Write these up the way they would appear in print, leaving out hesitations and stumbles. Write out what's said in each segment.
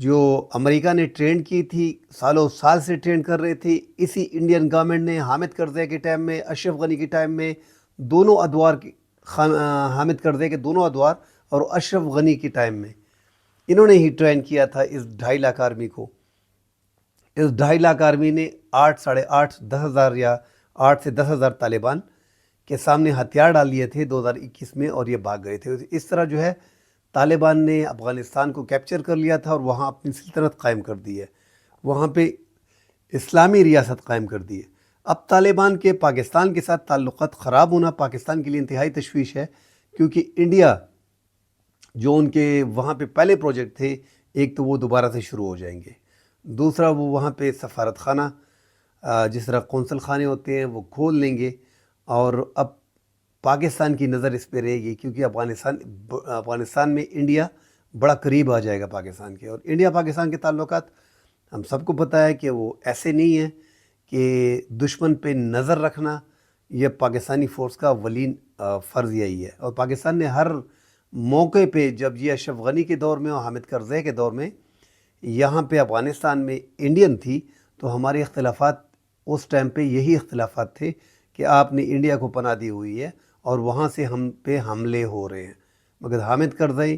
جو امریکہ نے ٹرینڈ کی تھی، سالوں سال سے ٹرینڈ کر رہے تھے، اسی انڈین گورنمنٹ نے حامد کرزئی کے ٹائم میں، اشرف غنی کے ٹائم میں، دونوں ادوار کی حامد کرزئی کے دونوں ادوار اور اشرف غنی کے ٹائم میں انہوں نے ہی ٹرین کیا تھا اس 2.5 لاکھ آرمی کو۔ اس 2.5 لاکھ آرمی نے 8 ساڑھے 8 10 ہزار یا 8 سے 10 ہزار طالبان کے سامنے ہتھیار ڈال دیے تھے 2021 میں، اور یہ بھاگ گئے تھے۔ اس طرح جو ہے طالبان نے افغانستان کو کیپچر کر لیا تھا اور وہاں اپنی سلطنت قائم کر دی ہے، وہاں پہ اسلامی ریاست قائم کر دی ہے۔ اب طالبان کے پاکستان کے ساتھ تعلقات خراب ہونا پاکستان کے لیے انتہائی تشویش ہے، کیونکہ انڈیا جو ان کے وہاں پہ پہلے پروجیکٹ تھے، ایک تو وہ دوبارہ سے شروع ہو جائیں گے، دوسرا وہ وہاں پہ سفارت خانہ جس طرح قونصل خانے ہوتے ہیں وہ کھول لیں گے، اور اب پاکستان کی نظر اس پہ رہے گی، کیونکہ افغانستان میں انڈیا بڑا قریب آ جائے گا پاکستان کے، اور انڈیا پاکستان کے تعلقات ہم سب کو پتہ ہے کہ وہ ایسے نہیں ہیں کہ دشمن پہ نظر رکھنا یہ پاکستانی فورس کا اولین فرض یہی ہے۔ اور پاکستان نے ہر موقع پہ، جب یہ اشرف غنی کے دور میں اور حامد کرزئی کے دور میں یہاں پہ افغانستان میں انڈین تھی، تو ہمارے اختلافات اس ٹائم پہ یہی اختلافات تھے کہ آپ نے انڈیا کو پناہ دی ہوئی ہے اور وہاں سے ہم پہ حملے ہو رہے ہیں۔ مگر حامد کرزئی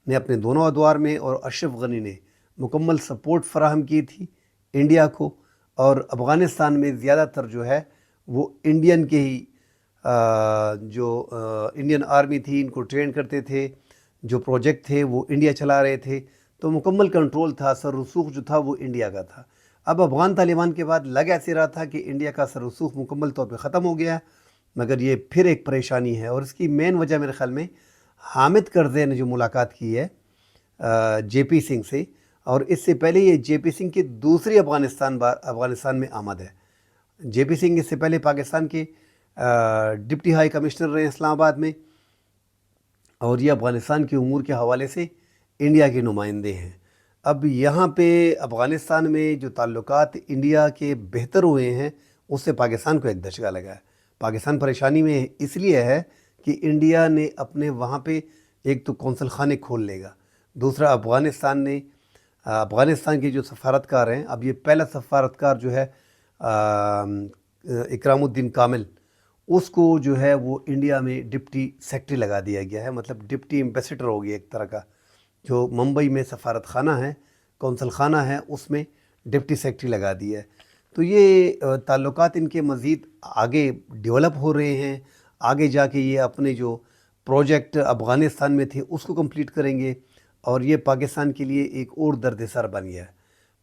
نے اپنے دونوں ادوار میں اور اشرف غنی نے مکمل سپورٹ فراہم کی تھی انڈیا کو، اور افغانستان میں زیادہ تر جو ہے وہ انڈین کے ہی جو انڈین آرمی تھی ان کو ٹرین کرتے تھے، جو پروجیکٹ تھے وہ انڈیا چلا رہے تھے، تو مکمل کنٹرول تھا، اثر رسوخ جو تھا وہ انڈیا کا تھا۔ اب افغان طالبان کے بعد لگ ایسے رہا تھا کہ انڈیا کا اثر رسوخ مکمل طور پہ ختم ہو گیا ہے، مگر یہ پھر ایک پریشانی ہے، اور اس کی مین وجہ میرے خیال میں حامد کرزئی نے جو ملاقات کی ہے جے پی سنگھ سے، اور اس سے پہلے یہ جے پی سنگھ کی دوسری افغانستان میں آمد ہے۔ جے پی سنگھ اس سے پہلے پاکستان کے ڈپٹی ہائی کمشنر رہے اسلام آباد میں، اور یہ افغانستان کے امور کے حوالے سے انڈیا کے نمائندے ہیں۔ اب یہاں پہ افغانستان میں جو تعلقات انڈیا کے بہتر ہوئے ہیں، اس سے پاکستان کو ایک دھچکا لگا ہے۔ پاکستان پریشانی میں اس لیے ہے کہ انڈیا نے اپنے وہاں پہ ایک تو قونصل خانے کھول لے گا، دوسرا افغانستان کے جو سفارتکار ہیں، اب یہ پہلا سفارتکار جو ہے اکرام الدین کامل، اس کو جو ہے وہ انڈیا میں ڈپٹی سیکرٹری لگا دیا گیا ہے، مطلب ڈپٹی ایمبیسیڈر ہو گیا ایک طرح کا۔ جو ممبئی میں سفارت خانہ ہے، قونصل خانہ ہے، اس میں ڈپٹی سیکرٹری لگا دیا ہے۔ تو یہ تعلقات ان کے مزید آگے ڈیولپ ہو رہے ہیں، آگے جا کے یہ اپنے جو پروجیکٹ افغانستان میں تھے اس کو کمپلیٹ کریں گے، اور یہ پاکستان کے لیے ایک اور درد سر بن گیا ہے۔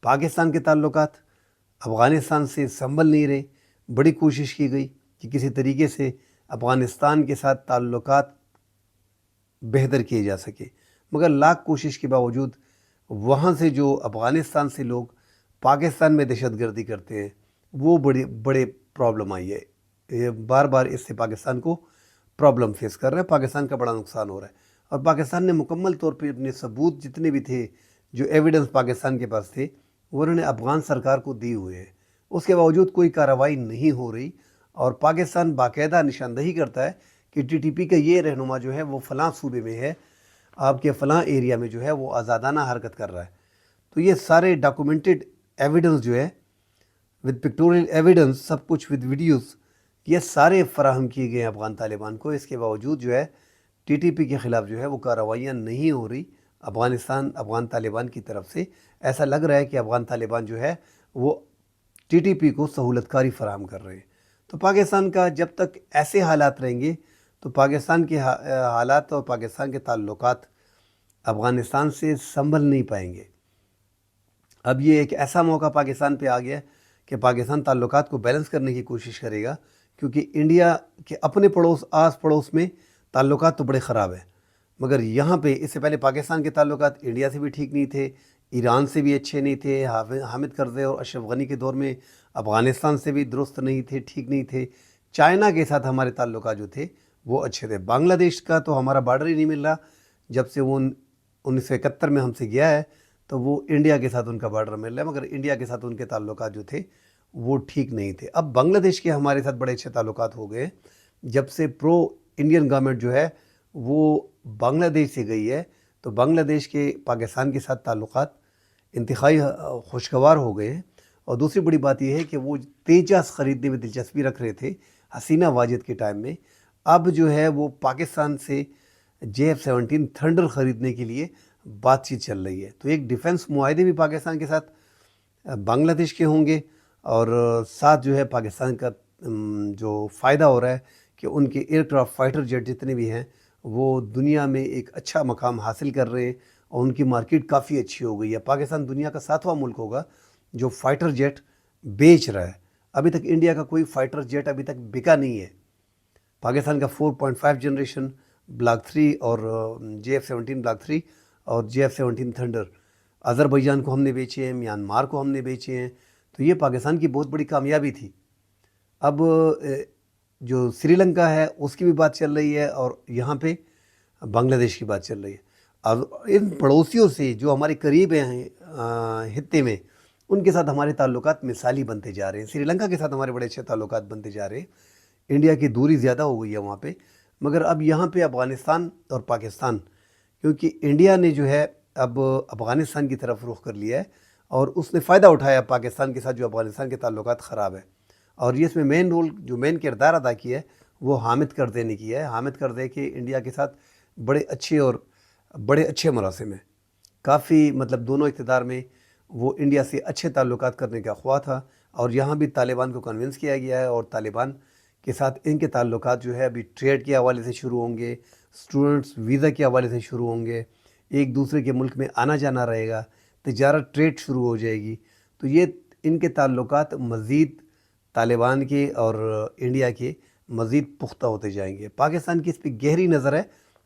پاکستان کے تعلقات افغانستان سے سنبھل نہیں رہے، بڑی کوشش کی گئی کہ کسی طریقے سے افغانستان کے ساتھ تعلقات بہتر کیے جا سکے، مگر لاکھ کوشش کے باوجود وہاں سے جو افغانستان سے لوگ پاکستان میں دہشت گردی کرتے ہیں وہ بڑے پرابلم آئی ہے۔ یہ بار بار اس سے پاکستان کو پرابلم فیس کر رہا ہے، پاکستان کا بڑا نقصان ہو رہا ہے، اور پاکستان نے مکمل طور پہ اپنے ثبوت جتنے بھی تھے، جو ایویڈنس پاکستان کے پاس تھے، وہ انہوں نے افغان سرکار کو دی ہوئے ہیں۔ اس کے باوجود کوئی کارروائی نہیں ہو رہی، اور پاکستان باقاعدہ نشاندہی کرتا ہے کہ ٹی ٹی پی کا یہ رہنما جو ہے وہ فلاں صوبے میں ہے، آپ کے فلاں ایریا میں جو ہے وہ آزادانہ حرکت کر رہا ہے۔ تو یہ سارے ڈاکومنٹڈ ایویڈنس جو ہے، ود پکٹوریل ایویڈنس، سب کچھ ود ویڈیوز، یہ سارے فراہم کیے گئے ہیں افغان طالبان کو۔ اس کے باوجود جو ہے ٹی ٹی پی کے خلاف جو ہے وہ کارروائیاں نہیں ہو رہی افغان طالبان کی طرف سے۔ ایسا لگ رہا ہے کہ افغان طالبان جو ہے وہ ٹی ٹی پی کو سہولت کاری فراہم کر رہے ہیں۔ تو پاکستان کا جب تک ایسے حالات رہیں گے تو پاکستان کے حالات اور پاکستان کے تعلقات افغانستان سے سنبھل نہیں پائیں گے۔ اب یہ ایک ایسا موقع پاکستان پہ آ گیا کہ پاکستان تعلقات کو بیلنس کرنے کی کوشش کرے گا، کیونکہ انڈیا کے اپنے آس پڑوس میں تعلقات تو بڑے خراب ہیں، مگر یہاں پہ اس سے پہلے پاکستان کے تعلقات انڈیا سے بھی ٹھیک نہیں تھے، ایران سے بھی اچھے نہیں تھے، حامد کرزئی اور اشرف غنی کے دور میں افغانستان سے بھی درست نہیں تھے، ٹھیک نہیں تھے۔ چائنا کے ساتھ ہمارے تعلقات جو تھے وہ اچھے تھے۔ بنگلہ دیش کا تو ہمارا بارڈر ہی نہیں مل رہا، جب سے وہ 1971 میں ہم سے گیا ہے تو وہ انڈیا کے ساتھ ان کا بارڈر مل رہا ہے، مگر انڈیا کے ساتھ ان کے تعلقات جو تھے وہ ٹھیک نہیں تھے۔ اب بنگلہ دیش کے ہمارے ساتھ بڑے اچھے تعلقات ہو گئے جب سے پرو انڈین گورنمنٹ جو ہے وہ بنگلہ دیش سے گئی ہے، تو بنگلہ دیش کے پاکستان کے ساتھ تعلقات انتہائی خوشگوار ہو گئے ہیں۔ اور دوسری بڑی بات یہ ہے کہ وہ تیجس خریدنے میں دلچسپی رکھ رہے تھے حسینہ واجد کے ٹائم میں، اب جو ہے وہ پاکستان سے JF-17 تھنڈر خریدنے کے لیے بات چیت چل رہی ہے۔ تو ایک ڈیفنس معاہدے بھی پاکستان کے ساتھ بنگلہ دیش کے ہوں گے، اور ساتھ جو ہے پاکستان کا جو فائدہ ہو رہا ہے کہ ان کے ایئر کرافٹ فائٹر جیٹ جتنے بھی ہیں وہ دنیا میں ایک اچھا مقام حاصل کر رہے ہیں، اور ان کی مارکیٹ کافی اچھی ہو گئی ہے۔ پاکستان دنیا کا 7واں ملک ہوگا جو فائٹر جیٹ بیچ رہا ہے۔ ابھی تک انڈیا کا کوئی فائٹر جیٹ ابھی تک بکا نہیں ہے۔ پاکستان کا 4.5 جنریشن بلاک 3 اور JF-17 بلاک 3 اور JF-17 تھنڈر آذربائیجان کو ہم نے بیچے ہیں، میانمار کو ہم نے بیچے ہیں۔ تو یہ پاکستان کی بہت بڑی کامیابی تھی۔ اب جو سری لنکا ہے اس کی بھی بات چل رہی ہے، اور یہاں پہ بنگلہ دیش کی بات چل رہی ہے۔ اب ان پڑوسیوں سے جو ہمارے قریب ہیں خطے میں، ان کے ساتھ ہمارے تعلقات مثالی بنتے جا رہے ہیں۔ سری لنکا کے ساتھ ہمارے بڑے اچھے تعلقات بنتے جا رہے ہیں۔ انڈیا کی دوری زیادہ ہو گئی ہے وہاں پہ، مگر اب یہاں پہ افغانستان اور پاکستان، کیونکہ انڈیا نے جو ہے اب افغانستان کی طرف رخ کر لیا ہے، اور اس نے فائدہ اٹھایا پاکستان کے ساتھ جو افغانستان کے تعلقات خراب ہے۔ اور یہ اس میں مین کردار ادا کیا ہے وہ حامد کرزئی نے کیا ہے۔ حامد کرزئی کے انڈیا کے ساتھ بڑے اچھے مراسم ہیں، کافی مطلب دونوں اقتدار میں وہ انڈیا سے اچھے تعلقات کرنے کا خواہاں تھا، اور یہاں بھی طالبان کو کنونس کیا گیا ہے، اور طالبان کے ساتھ ان کے تعلقات جو ہے ابھی ٹریڈ کے حوالے سے شروع ہوں گے، اسٹوڈنٹس ویزا کے حوالے سے شروع ہوں گے، ایک دوسرے کے ملک میں آنا جانا رہے گا، تجارت ٹریڈ شروع ہو جائے گی۔ تو یہ ان کے تعلقات مزید طالبان کے اور انڈیا کے مزید پختہ ہوتے جائیں گے۔ پاکستان کی اس پہ گہری نظر ہے،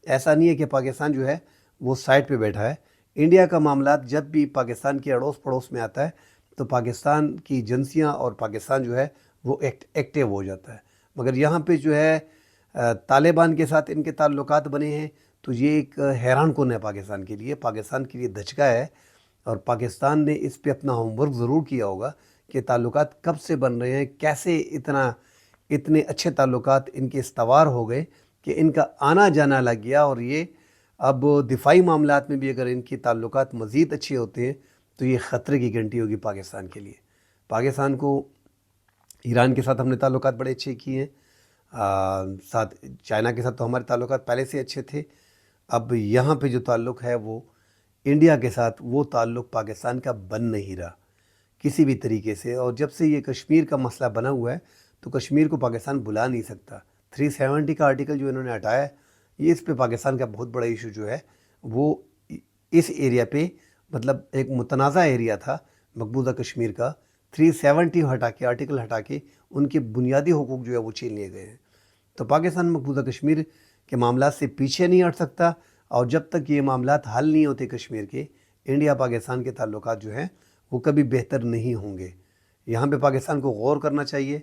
ایسا نہیں ہے کہ پاکستان جو ہے وہ سائٹ پہ بیٹھا ہے۔ انڈیا کا معاملات جب بھی پاکستان کے اڑوس پڑوس میں آتا ہے تو پاکستان کی ایجنسیاں اور پاکستان جو ہے وہ ایکٹیو ہو جاتا ہے، مگر یہاں پہ جو ہے طالبان کے ساتھ ان کے تعلقات بنے ہیں، تو یہ ایک حیران کن ہے پاکستان کے لیے دھچکا ہے، اور پاکستان نے اس پہ اپنا ہوم ورک ضرور کیا ہوگا کہ تعلقات کب سے بن رہے ہیں، کیسے اتنے اچھے تعلقات ان کے استوار ہو گئے کہ ان کا آنا جانا لگ گیا۔ اور یہ اب دفاعی معاملات میں بھی اگر ان کی تعلقات مزید اچھے ہوتے ہیں تو یہ خطرے کی گھنٹی ہوگی پاکستان کے لیے۔ پاکستان کو ایران کے ساتھ ہم نے تعلقات بڑے اچھے کیے ہیں، ساتھ چائنا کے ساتھ تو ہمارے تعلقات پہلے سے اچھے تھے۔ اب یہاں پہ جو تعلق ہے وہ انڈیا کے ساتھ، وہ تعلق پاکستان کا بن نہیں رہا کسی بھی طریقے سے۔ اور جب سے یہ کشمیر کا مسئلہ بنا ہوا ہے تو کشمیر کو پاکستان بلا نہیں سکتا۔ 370 کا آرٹیکل جو انہوں نے ہٹایا ہے، یہ اس پہ پاکستان کا بہت بڑا ایشو جو ہے وہ اس ایریا پہ مطلب ایک متنازع ایریا تھا مقبوضہ کشمیر کا، 370 آرٹیکل ہٹا کے ان کے بنیادی حقوق جو ہے وہ چھین لیے گئے ہیں۔ تو پاکستان مقبوضہ کشمیر کے معاملات سے پیچھے نہیں ہٹ سکتا، اور جب تک یہ معاملات حل نہیں ہوتے کشمیر کے، انڈیا پاکستان کے تعلقات جو ہیں وہ کبھی بہتر نہیں ہوں گے۔ یہاں پہ پاکستان کو غور کرنا چاہیے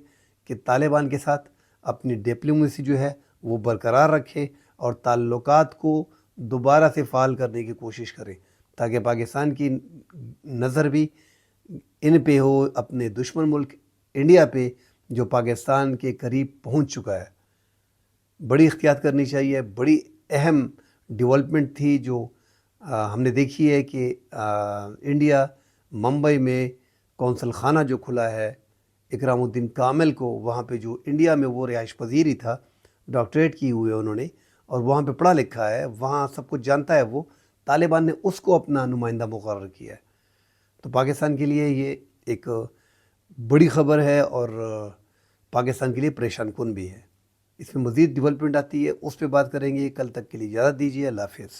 کہ طالبان کے ساتھ اپنی ڈپلومیسی جو ہے وہ برقرار رکھے، اور تعلقات کو دوبارہ سے فعال کرنے کی کوشش کریں، تاکہ پاکستان کی نظر بھی ان پہ ہو، اپنے دشمن ملک انڈیا پہ جو پاکستان کے قریب پہنچ چکا ہے۔ بڑی احتیاط کرنی چاہیے۔ بڑی اہم ڈیولپمنٹ تھی جو ہم نے دیکھی ہے کہ انڈیا ممبئی میں قونصل خانہ جو کھلا ہے اکرام الدین کامل کو، وہاں پہ جو انڈیا میں وہ رہائش پذیر ہی تھا، ڈاکٹریٹ کی ہوئی ہے انہوں نے، اور وہاں پہ پڑھا لکھا ہے، وہاں سب کچھ جانتا ہے وہ، طالبان نے اس کو اپنا نمائندہ مقرر کیا ہے۔ تو پاکستان کے لیے یہ ایک بڑی خبر ہے، اور پاکستان کے لیے پریشان کن بھی ہے۔ اس میں مزید ڈیولپمنٹ آتی ہے، اس پہ بات کریں گے۔ کل تک کے لیے اجازت دیجیے، اللہ حافظ۔